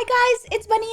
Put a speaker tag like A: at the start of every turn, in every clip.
A: Hi guys, it's Bunny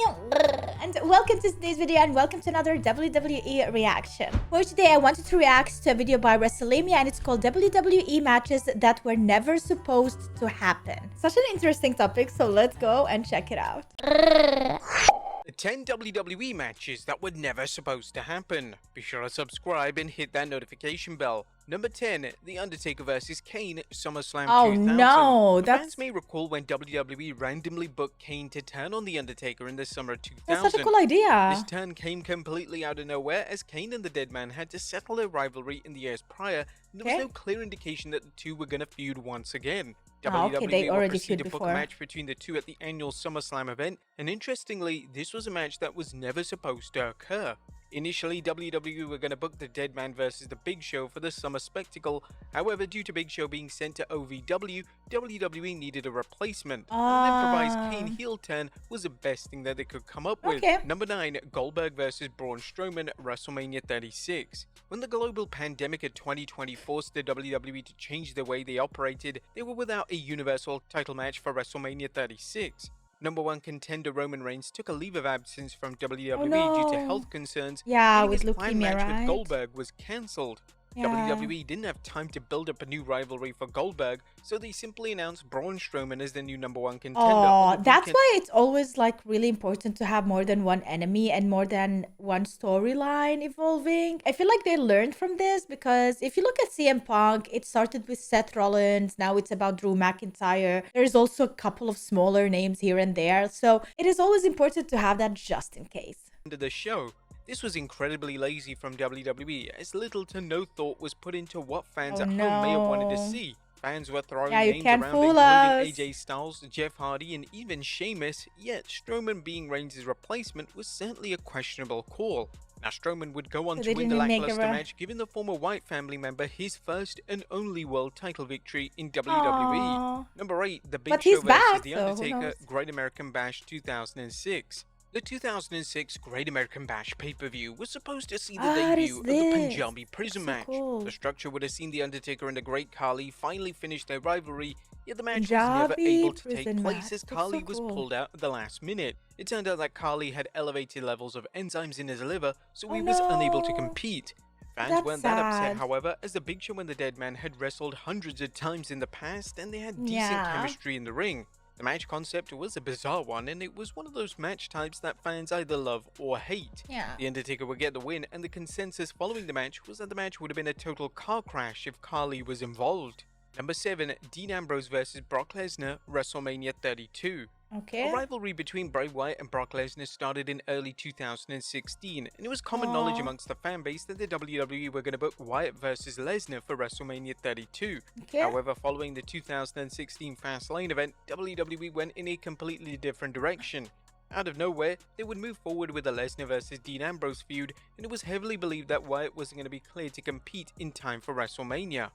A: and welcome to today's video and welcome to another WWE reaction. For today I wanted to react to a video by WrestleMania and it's called WWE matches that were never supposed to happen. Such an interesting topic, so let's go and check it out.
B: The 10 WWE matches that were never supposed to happen. Be sure to subscribe and hit that notification bell. Number 10, The Undertaker vs. Kane, SummerSlam 2000.
A: Oh no,
B: Fans may recall when WWE randomly booked Kane to turn on The Undertaker in the summer of 2000.
A: That's such a cool idea.
B: This turn came completely out of nowhere as Kane and the Dead Man had to settle their rivalry in the years prior, and there was no clear indication that the two were going to feud once again. WWE
A: they already
B: proceeded
A: feud
B: to book
A: before.
B: a match between the two at the annual SummerSlam event, and interestingly, this was a match that was never supposed to occur. Initially, WWE were going to book the Dead Man versus the Big Show for the summer spectacle. However, due to Big Show being sent to OVW, WWE needed a replacement. An improvised Kane heel turn was the best thing that they could come up with. Number 9, Goldberg versus Braun Strowman, WrestleMania 36. When the global pandemic of 2020 forced the WWE to change the way they operated, they were without a universal title match for WrestleMania 36. Number 1 contender Roman Reigns took a leave of absence from WWE due to health concerns.
A: With
B: his
A: leukemia,
B: planned match
A: right?
B: with Goldberg was cancelled. WWE didn't have time to build up a new rivalry for Goldberg, so they simply announced Braun Strowman as the new number 1 contender.
A: Oh, that's why it's always like really important to have more than one enemy and more than one storyline evolving. I feel like they learned from this because if you look at CM Punk, it started with Seth Rollins, now it's about Drew McIntyre. There's also a couple of smaller names here and there, so it is always important to have that just in case.
B: End of the show. This was incredibly lazy from WWE, as little to no thought was put into what fans at home may have wanted to see. Fans were throwing names around including AJ Styles, Jeff Hardy, and even Sheamus, yet Strowman being Reigns' replacement was certainly a questionable call. Now Strowman would go on to win the lackluster match, giving the former White family member his first and only world title victory in WWE. Number 8, The Big Show vs. The Undertaker, Great American Bash 2006. The 2006 Great American Bash pay-per-view was supposed to see the debut of the Punjabi prison match. The structure would have seen The Undertaker and the Great Khali finally finish their rivalry, yet the match was never able to take place as Khali was pulled out at the last minute. It turned out that Khali had elevated levels of enzymes in his liver, so he was unable to compete. Fans weren't that upset, however, as the Big Show and the Dead Man had wrestled hundreds of times in the past and they had decent chemistry in the ring. The match concept was a bizarre one, and it was one of those match types that fans either love or hate. The Undertaker would get the win, and the consensus following the match was that the match would have been a total car crash if Khali was involved. Number 7, Dean Ambrose vs. Brock Lesnar, WrestleMania 32. A rivalry between Bray Wyatt and Brock Lesnar started in early 2016, and it was common knowledge amongst the fan base that the WWE were going to book Wyatt vs. Lesnar for WrestleMania 32. However, following the 2016 Fastlane event, WWE went in a completely different direction. Out of nowhere, they would move forward with a Lesnar vs. Dean Ambrose feud, and it was heavily believed that Wyatt wasn't going to be cleared to compete in time for WrestleMania.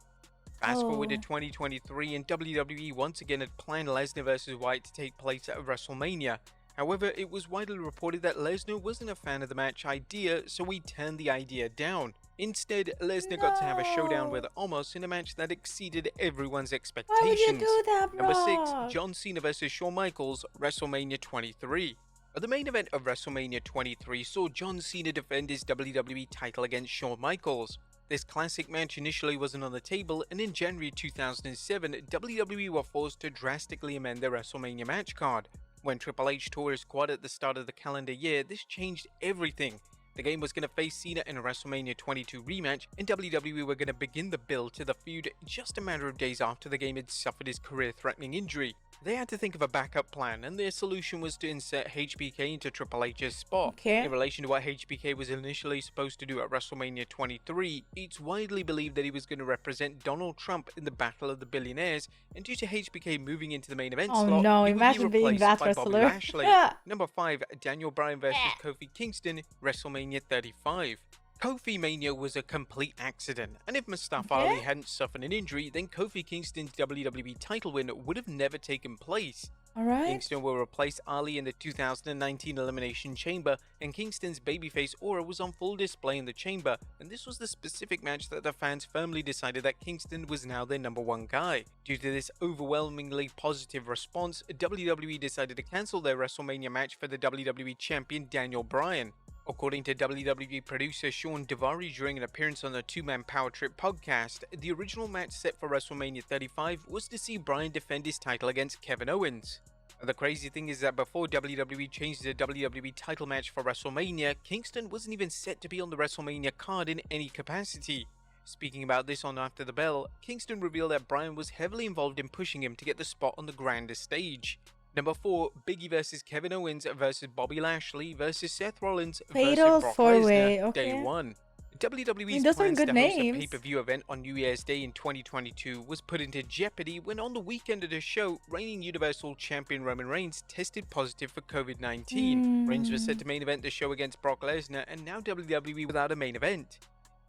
B: Fast forward to 2023 and WWE once again had planned Lesnar vs. Wyatt to take place at WrestleMania. However, it was widely reported that Lesnar wasn't a fan of the match idea, so he turned the idea down. Instead, Lesnar got to have a showdown with Omos in a match that exceeded everyone's expectations.
A: Why would you do that, bro?
B: Number 6, John Cena vs. Shawn Michaels, WrestleMania 23. The main event of WrestleMania 23 saw John Cena defend his WWE title against Shawn Michaels. This classic match initially wasn't on the table, and in January 2007, WWE were forced to drastically amend their WrestleMania match card. When Triple H tore his quad at the start of the calendar year, this changed everything. The game was going to face Cena in a WrestleMania 22 rematch, and WWE were going to begin the build to the feud just a matter of days after the game had suffered his career-threatening injury. They had to think of a backup plan, and their solution was to insert HBK into Triple H's spot. In relation to what HBK was initially supposed to do at WrestleMania 23, it's widely believed that he was going to represent Donald Trump in the Battle of the Billionaires, and due to HBK moving into the main event slot, he would be replaced by Bobby Lashley. Number 5, Daniel Bryan vs. Kofi Kingston, WrestleMania 35. Kofi Mania was a complete accident, and if Mustafa Ali hadn't suffered an injury, then Kofi Kingston's WWE title win would have never taken place.
A: All right.
B: Kingston will replace Ali in the 2019 Elimination Chamber, and Kingston's babyface aura was on full display in the chamber, and this was the specific match that the fans firmly decided that Kingston was now their #1 guy. Due to this overwhelmingly positive response, WWE decided to cancel their WrestleMania match for the WWE Champion Daniel Bryan. According to WWE producer Shawn during an appearance on the Two-Man Power Trip podcast, the original match set for WrestleMania 35 was to see Bryan defend his title against Kevin Owens. The crazy thing is that before WWE changed the WWE title match for WrestleMania, Kingston wasn't even set to be on the WrestleMania card in any capacity. Speaking about this on After the Bell, Kingston revealed that Bryan was heavily involved in pushing him to get the spot on the grandest stage. Number 4, Biggie vs Kevin Owens vs Bobby Lashley vs Seth Rollins
A: Fatal
B: vs Brock
A: 4-way.
B: Lesnar,
A: Okay.
B: Day 1. WWE's
A: Those are
B: plans
A: good
B: to host a
A: names.
B: pay-per-view event on New Year's Day in 2022 was put into jeopardy when on the weekend of the show, reigning Universal Champion Roman Reigns tested positive for COVID-19. Reigns was set to main event the show against Brock Lesnar, and now WWE without a main event.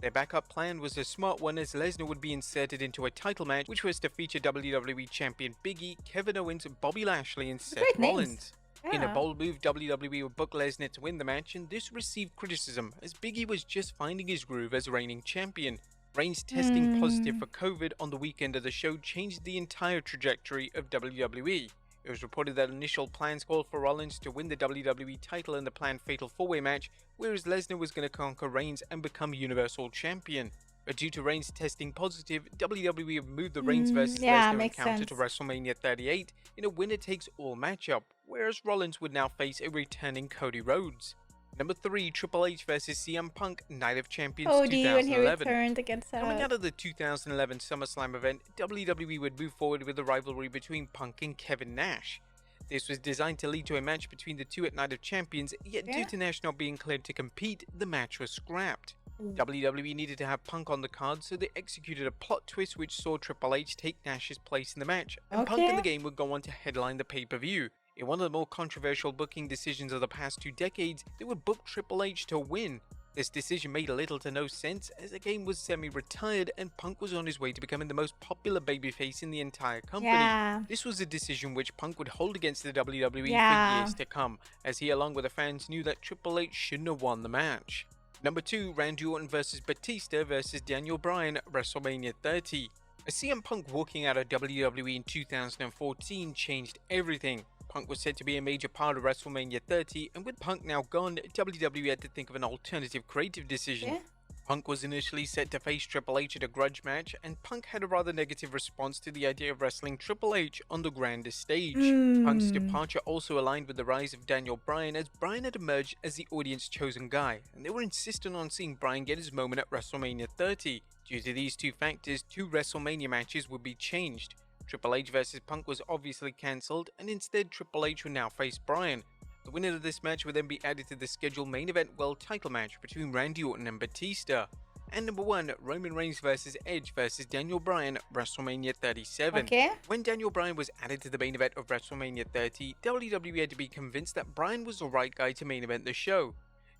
B: Their backup plan was a smart one, as Lesnar would be inserted into a title match which was to feature WWE Champion Big E, Kevin Owens, Bobby Lashley and Seth Rollins. In a bold move, WWE would book Lesnar to win the match, and this received criticism as Big E was just finding his groove as reigning champion. Reigns testing positive for COVID on the weekend of the show changed the entire trajectory of WWE. It was reported that initial plans called for Rollins to win the WWE title in the planned Fatal 4-Way match, whereas Lesnar was going to conquer Reigns and become Universal Champion. But due to Reigns testing positive, WWE have moved the Reigns vs Lesnar encounter to WrestleMania 38 in a winner-takes-all matchup, whereas Rollins would now face a returning Cody Rhodes. Number 3, Triple H vs CM Punk, Night of Champions
A: Cody
B: 2011.
A: when he returned against
B: Coming out of the 2011 SummerSlam event, WWE would move forward with the rivalry between Punk and Kevin Nash. This was designed to lead to a match between the two at Night of Champions, yet due to Nash not being cleared to compete, the match was scrapped. WWE needed to have Punk on the card, so they executed a plot twist which saw Triple H take Nash's place in the match, and Punk and the Game would go on to headline the pay-per-view. In one of the more controversial booking decisions of the past 2 decades, they would book Triple H to win. This decision made little to no sense, as the Game was semi-retired and Punk was on his way to becoming the most popular babyface in the entire company. This was a decision which Punk would hold against the WWE for years to come, as he along with the fans knew that Triple H shouldn't have won the match. Number 2, Randy Orton vs Batista vs Daniel Bryan, WrestleMania 30. CM Punk walking out of WWE in 2014 changed everything. Punk was said to be a major part of WrestleMania 30, and with Punk now gone, WWE had to think of an alternative creative decision. Punk was initially set to face Triple H at a grudge match, and Punk had a rather negative response to the idea of wrestling Triple H on the grandest stage. Punk's departure also aligned with the rise of Daniel Bryan, as Bryan had emerged as the audience's chosen guy, and they were insistent on seeing Bryan get his moment at WrestleMania 30. Due to these 2 factors, 2 WrestleMania matches would be changed. Triple H vs Punk was obviously cancelled, and instead Triple H would now face Bryan. The winner of this match would then be added to the scheduled main event world title match between Randy Orton and Batista. And number 1, Roman Reigns vs Edge vs Daniel Bryan, WrestleMania 37. When Daniel Bryan was added to the main event of WrestleMania 30, WWE had to be convinced that Bryan was the right guy to main event the show.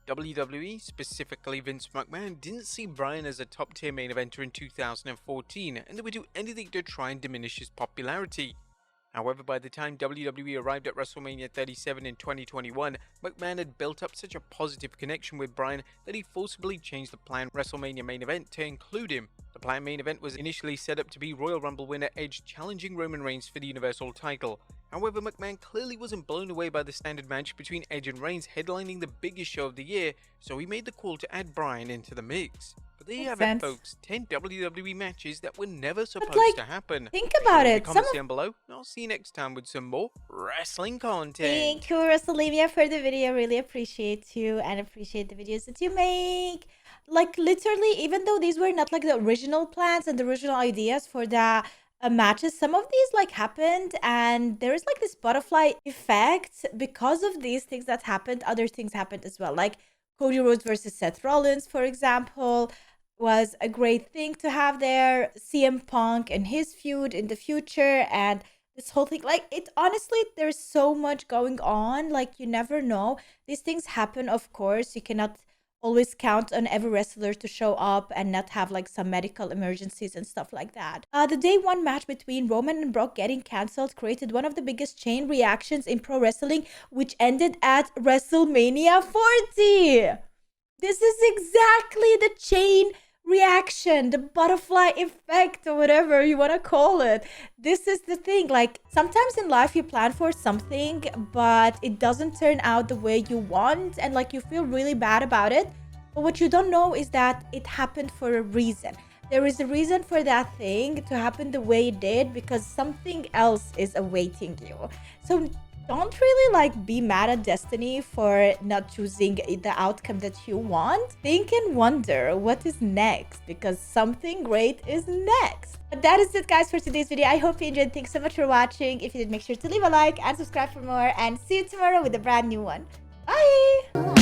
B: WWE, specifically Vince McMahon, didn't see Bryan as a top-tier main eventer in 2014, and they would do anything to try and diminish his popularity. However, by the time WWE arrived at WrestleMania 37 in 2021, McMahon had built up such a positive connection with Bryan that he forcibly changed the planned WrestleMania main event to include him. The planned main event was initially set up to be Royal Rumble winner Edge challenging Roman Reigns for the Universal title. However, McMahon clearly wasn't blown away by the standard match between Edge and Reigns headlining the biggest show of the year, so he made the call to add Bryan into the mix. But there you have it, folks. 10 WWE matches that were never supposed to happen.
A: Think about it.
B: Comment down below. I'll see you next time with some more wrestling content.
A: Thank you, WrestleMania, for the video. Really appreciate you and appreciate the videos that you make. Like, literally, even though these were not like the original plans and the original ideas for the matches, some of these like happened, and there is like this butterfly effect because of these things that happened. Other things happened as well, like Cody Rhodes versus Seth Rollins, for example, was a great thing to have there. CM Punk and his feud in the future, and this whole thing, like, it honestly, there's so much going on. Like, you never know. These things happen, of course. You cannot always count on every wrestler to show up and not have like some medical emergencies and stuff like that. The day one match between Roman and Brock getting cancelled created one of the biggest chain reactions in pro wrestling, which ended at WrestleMania 40. This is exactly the chain reaction, the butterfly effect, or whatever you want to call it. This is the thing, like sometimes in life you plan for something but it doesn't turn out the way you want, and like you feel really bad about it, but what you don't know is that it happened for a reason. There is a reason for that thing to happen the way it did, because something else is awaiting you. So don't really like be mad at destiny for not choosing the outcome that you want. Think and wonder what is next, because something great is next. But that is it, guys, for today's video. I hope you enjoyed. Thanks so much for watching. If you did, make sure to leave a like and subscribe for more, and see you tomorrow with a brand new one. Bye.